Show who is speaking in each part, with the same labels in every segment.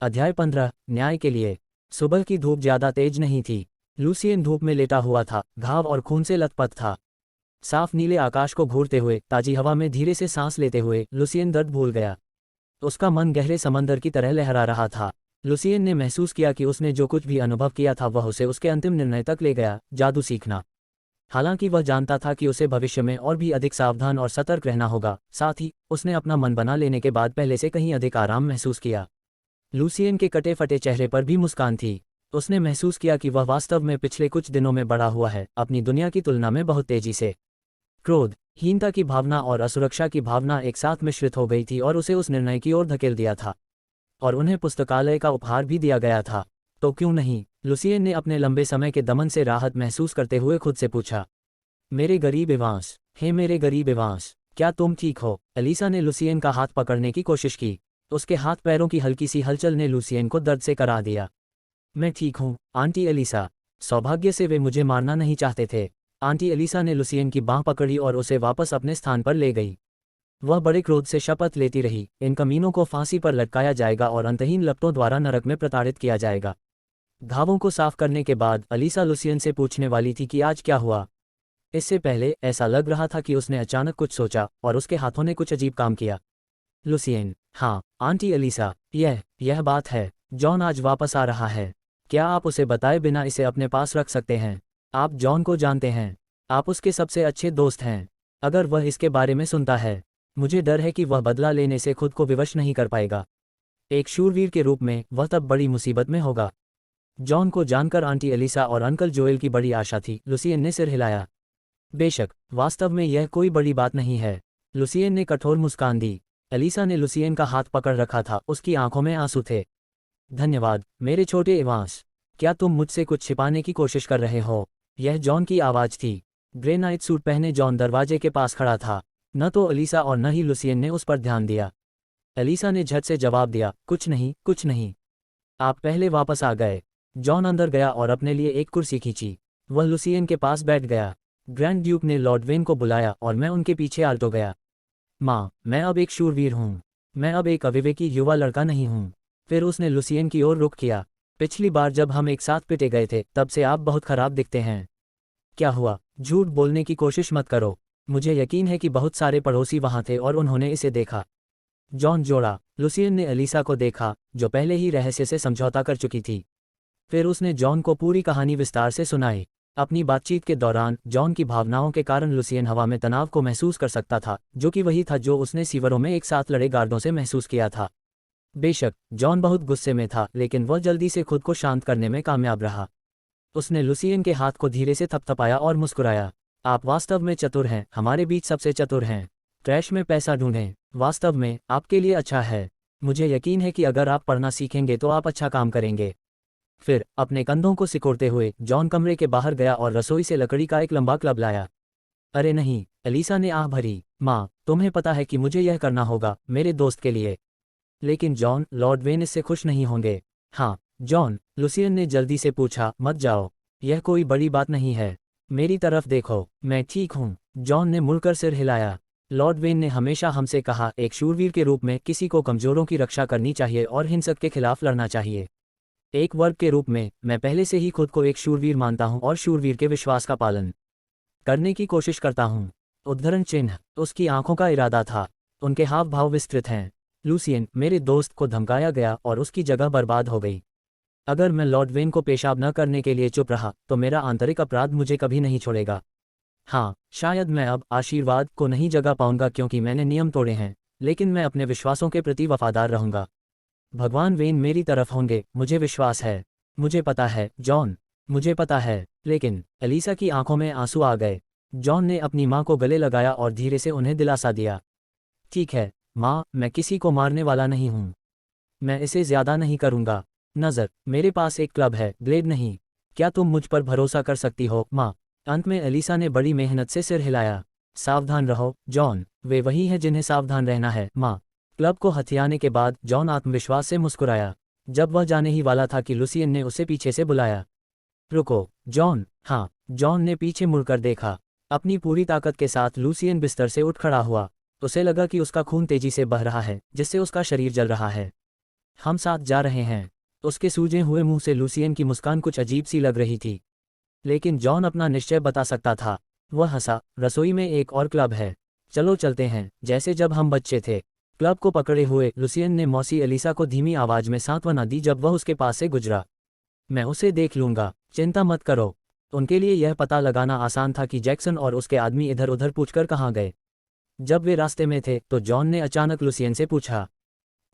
Speaker 1: अध्याय 15 न्याय के लिए। सुबह की धूप ज्यादा तेज नहीं थी। लूसियन धूप में लेटा हुआ था, घाव और खून से लथपथ था। साफ नीले आकाश को घूरते हुए, ताजी हवा में धीरे से सांस लेते हुए लूसियन दर्द भूल गया। उसका मन गहरे समंदर की तरह लहरा रहा था। लूसियन ने महसूस किया कि उसने जो कुछ भी अनुभव किया था वह उसे उसके अंतिम निर्णय तक ले गया, जादू सीखना। हालांकि वह जानता था कि उसे भविष्य में और भी अधिक सावधान और सतर्क रहना होगा, साथ ही उसने अपना मन बना लेने के बाद पहले से कहीं अधिक आराम महसूस किया। लूसियन के कटे फटे चेहरे पर भी मुस्कान थी। उसने महसूस किया कि वह वास्तव में पिछले कुछ दिनों में बढ़ा हुआ है, अपनी दुनिया की तुलना में बहुत तेजी से। क्रोध, हीनता की भावना और असुरक्षा की भावना एक साथ मिश्रित हो गई थी और उसे उस निर्णय की ओर धकेल दिया था। और उन्हें पुस्तकालय का उपहार भी दिया गया था, तो क्यों नहीं? लूसियन ने अपने लंबे समय के दमन से राहत महसूस करते हुए खुद से पूछा। मेरे गरीब इवांस, हे मेरे गरीब इवांस, क्या तुम ठीक हो? एलिसा ने लूसियन का हाथ पकड़ने की कोशिश की। उसके हाथ पैरों की हल्की सी हलचल ने लूसियन को दर्द से करा दिया। मैं ठीक हूँ, आंटी एलिसा। सौभाग्य से वे मुझे मारना नहीं चाहते थे। आंटी एलिसा ने लूसियन की बाँह पकड़ी और उसे वापस अपने स्थान पर ले गई। वह बड़े क्रोध से शपथ लेती रही, इन कमीनों को फांसी पर लटकाया जाएगा और अंतहीन लपटों द्वारा नरक में प्रताड़ित किया जाएगा। घावों को साफ करने के बाद एलिसा लूसियन से पूछने वाली थी कि आज क्या हुआ। इससे पहले ऐसा लग रहा था कि उसने अचानक कुछ सोचा और उसके हाथों ने कुछ अजीब काम किया। लूसियन, हाँ आंटी एलिसा, यह बात है, जॉन आज वापस आ रहा है। क्या आप उसे बताए बिना इसे अपने पास रख सकते हैं? आप जॉन को जानते हैं, आप उसके सबसे अच्छे दोस्त हैं। अगर वह इसके बारे में सुनता है, मुझे डर है कि वह बदला लेने से खुद को विवश नहीं कर पाएगा। एक शूरवीर के रूप में वह तब बड़ी मुसीबत में होगा। जॉन को जानकर आंटी एलिसा और अंकल जोएल की बड़ी आशा थी। लूसियन ने सिर हिलाया। बेशक, वास्तव में यह कोई बड़ी बात नहीं है। लूसियन ने कठोर मुस्कान दी। एलिसा ने लूसियन का हाथ पकड़ रखा था, उसकी आंखों में आंसू थे। धन्यवाद मेरे छोटे इवांस। क्या तुम मुझसे कुछ छिपाने की कोशिश कर रहे हो? यह जॉन की आवाज़ थी। ग्रे नाइट सूट पहने जॉन दरवाजे के पास खड़ा था। न तो एलिसा और न ही लूसियन ने उस पर ध्यान दिया। एलिसा ने झट से जवाब दिया, कुछ नहीं, कुछ नहीं। आप पहले वापस आ गए। जॉन अंदर गया और अपने लिए एक कुर्सी खींची। वह लूसियन के पास बैठ गया। ग्रैंड ड्यूक ने लॉर्ड वेन को बुलाया और मैं उनके पीछे आलटो गया। माँ, मैं अब एक शूरवीर हूँ। मैं अब एक अविवेकी युवा लड़का नहीं हूँ। फिर उसने लूसियन की ओर रुख किया। पिछली बार जब हम एक साथ पिटे गए थे तब से आप बहुत खराब दिखते हैं। क्या हुआ? झूठ बोलने की कोशिश मत करो। मुझे यकीन है कि बहुत सारे पड़ोसी वहाँ थे और उन्होंने इसे देखा। जॉन जोड़ा। लूसियन ने एलिसा को देखा, जो पहले ही रहस्य से समझौता कर चुकी थी। फिर उसने जॉन को पूरी कहानी विस्तार से सुनाई। अपनी बातचीत के दौरान जॉन की भावनाओं के कारण लूसियन हवा में तनाव को महसूस कर सकता था, जो कि वही था जो उसने सीवरों में एक साथ लड़े गार्डों से महसूस किया था। बेशक, जॉन बहुत गुस्से में था, लेकिन वह जल्दी से खुद को शांत करने में कामयाब रहा। उसने लूसियन के हाथ को धीरे से थपथपाया और मुस्कुराया। आप वास्तव में चतुर हैं, हमारे बीच सबसे चतुर हैं। ट्रैश में पैसा ढूंढें, वास्तव में आपके लिए अच्छा है। मुझे यकीन है कि अगर आप पढ़ना सीखेंगे तो आप अच्छा काम करेंगे। फिर अपने कंधों को सिकोड़ते हुए जॉन कमरे के बाहर गया और रसोई से लकड़ी का एक लंबा क्लब लाया। अरे नहीं, एलिसा ने आह भरी। माँ, तुम्हें पता है कि मुझे यह करना होगा, मेरे दोस्त के लिए। लेकिन जॉन, लॉर्ड वेन इससे खुश नहीं होंगे। हाँ जॉन, लूसियन ने जल्दी से पूछा, मत जाओ। यह कोई बड़ी बात नहीं है। मेरी तरफ देखो, मैं ठीक हूँ। जॉन ने मुड़कर सिर हिलाया। लॉर्ड वेन ने हमेशा हमसे कहा, एक शूरवीर के रूप में किसी को कमजोरों की रक्षा करनी चाहिए और हिंसक के खिलाफ लड़ना चाहिए। एक वर्ग के रूप में मैं पहले से ही खुद को एक शूरवीर मानता हूं और शूरवीर के विश्वास का पालन करने की कोशिश करता हूं। उद्धरण चिन्ह। उसकी आंखों का इरादा था। उनके हाव भाव विस्तृत हैं। लूसियन, मेरे दोस्त को धमकाया गया और उसकी जगह बर्बाद हो गई। अगर मैं लॉर्ड वेन को पेशाब न करने के लिए चुप रहा तो मेरा आंतरिक अपराध मुझे कभी नहीं छोड़ेगा। हाँ, शायद मैं अब आशीर्वाद को नहीं जगा पाऊंगा क्योंकि मैंने नियम तोड़े हैं, लेकिन मैं अपने विश्वासों के प्रति वफादार रहूंगा। भगवान वेन मेरी तरफ होंगे, मुझे विश्वास है। मुझे पता है जॉन, मुझे पता है। लेकिन एलिसा की आंखों में आंसू आ गए। जॉन ने अपनी माँ को गले लगाया और धीरे से उन्हें दिलासा दिया। ठीक है माँ, मैं किसी को मारने वाला नहीं हूँ। मैं इसे ज्यादा नहीं करूँगा। नज़र, मेरे पास एक क्लब है, ब्लेड नहीं। क्या तुम मुझ पर भरोसा कर सकती हो माँ? अंत में एलिसा ने बड़ी मेहनत से सिर हिलाया। सावधान रहो जॉन, वे वही हैं जिन्हें सावधान रहना है माँ। क्लब को हथियाने के बाद जॉन आत्मविश्वास से मुस्कुराया। जब वह जाने ही वाला था कि लूसियन ने उसे पीछे से बुलाया। रुको जॉन। हाँ, जॉन ने पीछे मुड़कर देखा। अपनी पूरी ताकत के साथ लूसियन बिस्तर से उठ खड़ा हुआ। उसे लगा कि उसका खून तेजी से बह रहा है, जिससे उसका शरीर जल रहा है। हम साथ जा रहे हैं। उसके सूजे हुए मुंह से लूसियन की मुस्कान कुछ अजीब सी लग रही थी, लेकिन जॉन अपना निश्चय बता सकता था। वह हंसा। रसोई में एक और क्लब है, चलो चलते हैं, जैसे जब हम बच्चे थे। क्लब को पकड़े हुए लुसियन ने मौसी एलिसा को धीमी आवाज में सांत्वना दी जब वह उसके पास से गुजरा। मैं उसे देख लूंगा, चिंता मत करो। उनके लिए यह पता लगाना आसान था कि जैक्सन और उसके आदमी इधर उधर पूछकर कहाँ गए। जब वे रास्ते में थे तो जॉन ने अचानक लुसियन से पूछा,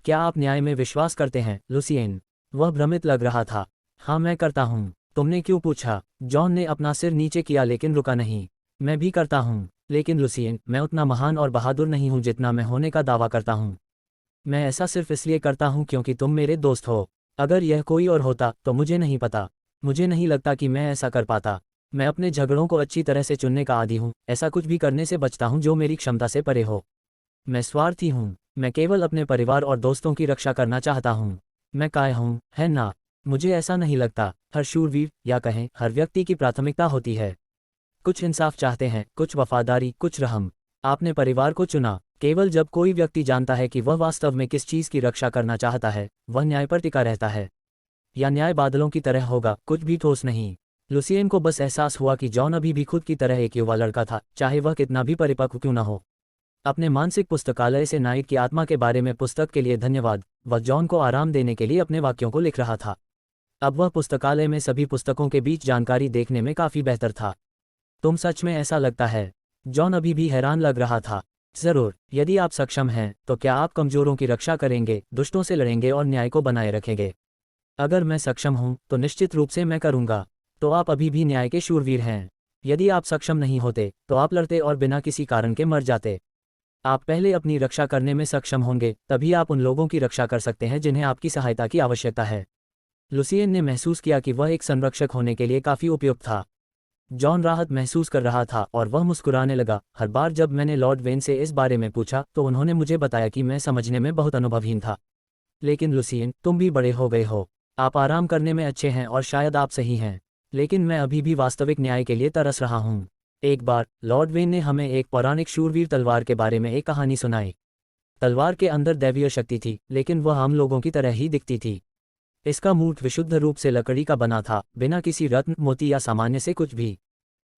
Speaker 1: क्या आप न्याय में विश्वास करते हैं लुसियन? वह भ्रमित लग रहा था। हाँ मैं करता हूँ। तुमने क्यों पूछा? जॉन ने अपना सिर नीचे किया लेकिन रुका नहीं। मैं भी करता हूँ, लेकिन लुसियन, मैं उतना महान और बहादुर नहीं हूँ जितना मैं होने का दावा करता हूँ। मैं ऐसा सिर्फ इसलिए करता हूँ क्योंकि तुम मेरे दोस्त हो। अगर यह कोई और होता तो मुझे नहीं पता। मुझे नहीं लगता कि मैं ऐसा कर पाता। मैं अपने झगड़ों को अच्छी तरह से चुनने का आदी हूँ, ऐसा कुछ भी करने से बचता हूँ जो मेरी क्षमता से परे हो। मैं स्वार्थी हूँ, मैं केवल अपने परिवार और दोस्तों की रक्षा करना चाहता हूँ। मैं काय हूँ, है ना? मुझे ऐसा नहीं लगता। हर शूरवीर, या कहें हर व्यक्ति की प्राथमिकता होती है। कुछ इंसाफ चाहते हैं, कुछ वफादारी, कुछ रहम। आपने परिवार को चुना। केवल जब कोई व्यक्ति जानता है कि वह वास्तव में किस चीज़ की रक्षा करना चाहता है, वह न्याय पर टिका रहता है। या न्याय बादलों की तरह होगा, कुछ भी ठोस नहीं। लुसियन को बस एहसास हुआ कि जॉन अभी भी खुद की तरह एक युवा लड़का था, चाहे वह कितना भी परिपक्व क्यों न हो। अपने मानसिक पुस्तकालय से नाइट की आत्मा के बारे में पुस्तक के लिए धन्यवाद। वह जॉन को आराम देने के लिए अपने वाक्यों को लिख रहा था। अब वह पुस्तकालय में सभी पुस्तकों के बीच जानकारी देखने में काफ़ी बेहतर था। तुम सच में ऐसा लगता है? जॉन अभी भी हैरान लग रहा था। जरूर, यदि आप सक्षम हैं तो क्या आप कमजोरों की रक्षा करेंगे, दुष्टों से लड़ेंगे और न्याय को बनाए रखेंगे? अगर मैं सक्षम हूं तो निश्चित रूप से मैं करूंगा। तो आप अभी भी न्याय के शूरवीर हैं। यदि आप सक्षम नहीं होते तो आप लड़ते और बिना किसी कारण के मर जाते। आप पहले अपनी रक्षा करने में सक्षम होंगे, तभी आप उन लोगों की रक्षा कर सकते हैं जिन्हें आपकी सहायता की आवश्यकता है। लुसियन ने महसूस किया कि वह एक संरक्षक होने के लिए काफ़ी उपयुक्त था। जॉन राहत महसूस कर रहा था और वह मुस्कुराने लगा। हर बार जब मैंने लॉर्ड वेन से इस बारे में पूछा तो उन्होंने मुझे बताया कि मैं समझने में बहुत अनुभवहीन था। लेकिन लुसियन, तुम भी बड़े हो गए हो। आप आराम करने में अच्छे हैं और शायद आप सही हैं। लेकिन मैं अभी भी वास्तविक न्याय के लिए तरस रहा हूँ। एक बार लॉर्ड वेन ने हमें एक पौराणिक शूरवीर तलवार के बारे में एक कहानी सुनाई। तलवार के अंदर दैवीय शक्ति थी, लेकिन वह आम लोगों की तरह ही दिखती थी। इसका मूठ विशुद्ध रूप से लकड़ी का बना था, बिना किसी रत्न, मोती या सामान्य से कुछ भी।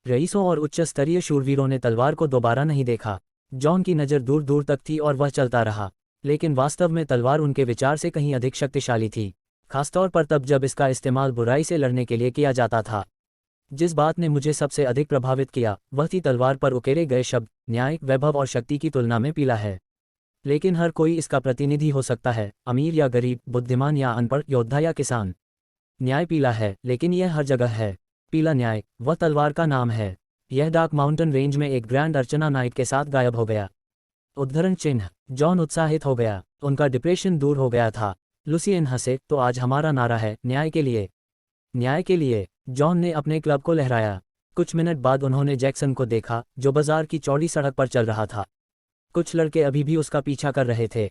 Speaker 1: रईसों और उच्च स्तरीय शूरवीरों ने तलवार को दोबारा नहीं देखा। जॉन की नज़र दूर दूर तक थी और वह चलता रहा। लेकिन वास्तव में तलवार उनके विचार से कहीं अधिक शक्तिशाली थी, खासतौर पर तब जब इसका इस्तेमाल बुराई से लड़ने के लिए किया जाता था। जिस बात ने मुझे सबसे अधिक प्रभावित किया वह थी तलवार पर उकेरे गए शब्द, न्याय, वैभव और शक्ति की तुलना में पीला है। लेकिन हर कोई इसका प्रतिनिधि हो सकता है, अमीर या गरीब, बुद्धिमान या अनपढ़, योद्धा या किसान। न्याय पीला है, लेकिन यह हर जगह है। पीला न्याय, वह तलवार का नाम है। यह डार्क माउंटेन रेंज में एक ग्रैंड अर्चना नाइट के साथ गायब हो गया। उद्धरण चिन्ह। जॉन उत्साहित हो गया। उनका डिप्रेशन दूर हो गया था। लुसियन हंसे। तो आज हमारा नारा है, न्याय के लिए। न्याय के लिए। जॉन ने अपने क्लब को लहराया। कुछ मिनट बाद उन्होंने जैक्सन को देखा, जो बाजार की चौड़ी सड़क पर चल रहा था। कुछ लड़के अभी भी उसका पीछा कर रहे थे।